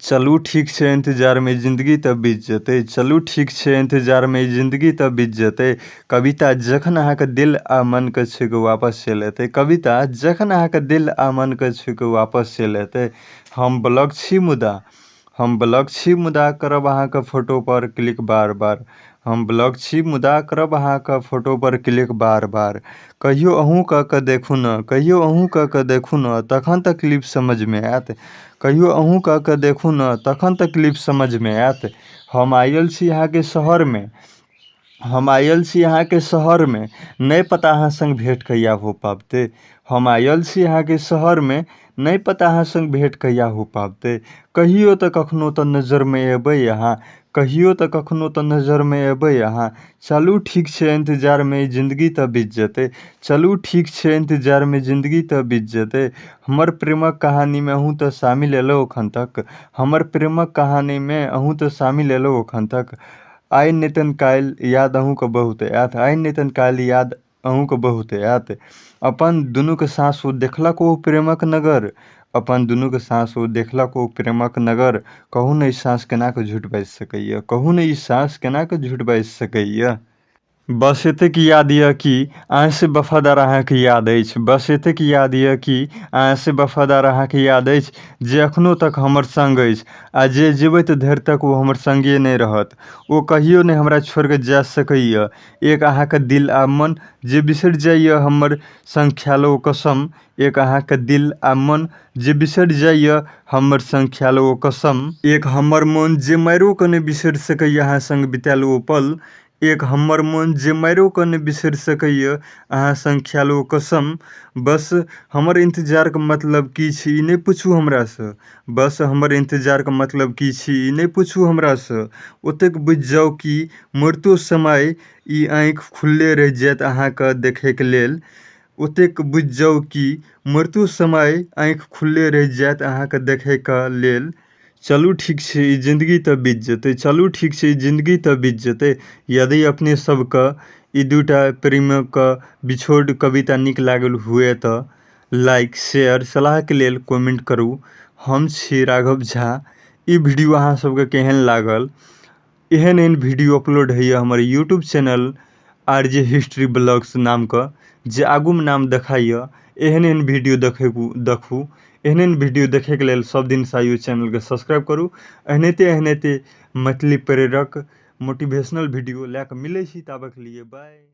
चलू ठीक छै इंतजार में जिंदगी त बीत जेतै। चलू ठीक छै इंतजार में जिंदगी त बीत जेतै। कविता जखन अहाँके दिल आ मन के छू के वापस चलि एतै। कविता जखन अहाँके दिल आ मन के छू के वापस चलि एतै। हम ब्लॉक छी मुदा करब अहाँके फोटो पर क्लिक बार बार। हम ब्लॉक छी मुदा करब अहाँके फोटो पर क्लिक बार बार। कहियो अहूँ कऽ देखू न, कहियो अहूँ कऽ देखू न, तखन तक क्लिप समझ में आयत। कहियो अहूँ कऽ देखू न, तखन तक क्लिप समझ में आयत। हम आयल छी अहाँके शहर में, हम आयल छी अहाँके शहर में, नहीं पता अहाँ संग भेंट कहिया हो पाबतै। हम आयल छी अहाँके शहर में, नहीं पता अहाँ संग भेंट कहिया हो पाबतै। कहियो तऽ कखनो तऽ नजर में एबै अहाँ, कहियो तऽ कखनो तऽ नजर में एबै अहाँ। चलू ठीक छै इंतजार में जिंदगी तऽ बीत जेतै। चलू ठीक छै इंतजार में जिंदगी तऽ बीत जेतै। हमर प्रेमक कहानी में अहूँ तऽ शामिल एलौ अखन तक। हमर प्रेमक कहानी में अहूँ तऽ शामिल एलौ अखन तक। आइ नै तन काल्हि याद अहूँके बहुत आयत। आइ नै तन काल्हि याद अहूँके बहुत आयत। अपन दुनूके साँस ओ देखलक ओ प्रेमक नगर, अपन दुनूके साँस ओ देखलक ओ प्रेमक नगर। कहू ने ई साँस केना कऽ झूठ बाजि सकैया, कहू ने ई साँस केना कऽ झूठ बाजि सकैया। बस एतेक याद यऽ कि अहाँ से वफादार अहाँके याद अछि। बस एतेक याद यऽ कि अहाँ से वफादार अहाँके याद अछि, जे अखनो तक हमर संग अछि। आ जे जीवैत धरि तक ओ हमर संगे नहि रहत, ओ कहियो नहि हमरा छोड़ि कऽ जा सकैया। एक अहाँके दिल आ मन जे बिसरि जाइया हमर संग ख्यालो कसम। एक अहाँके दिल आ मन जे बिसरि जाइया हमर संग ख्यालो कसम। एक हमर मोन जे मारियो कऽ नहि बिसरि सकैया अहाँ संग बितायल ओ पल। एक हमर मोन जे मारियो कऽ नहि बिसरि सकैया अहाँ संग ख्यालो कसम। बस हमर इंतजारके मतलब की छी ई नहि पूछू हमरासँ। बस हमर इंतजारके मतलब की छी ई नहि पूछू हमरासँ। ओतेक बुझि जाउ कि मरतो समय ई आँखि खुलले रहि जायत अहाँके देखैके लेल। ओतेक बुझि जाउ कि मरतो समय आँखि खुलले रहि जायत अहाँके देखैके लेल। चलू ठीक छै ई जिंदगी तऽ बीत जेतै। चलू ठीक छै ई जिंदगी तऽ बीत जेतै। यदि अपने सबके ई दूटा प्रेमके बिछोड़ कविता नीक लागल हुए तऽ लाइक शेयर सलाहके लेल कमेंट करू। हम छी राघव झा। ई वीडियो अहाँ सबके केहन लागल? एहन वीडियो अपलोड होइए हमर YouTube channel RJ history blogs नामके, जे आगूमे नाम देखाइए। एहन वीडियो देखू। एहन वीडियो देखैके लेल सब दिन साइयो चैनलके सब्सक्राइब करू। एहनते मैथिली प्रेरक मोटिवेशनल वीडियो लए कऽ मिलै छी। ताबक लिए बाय।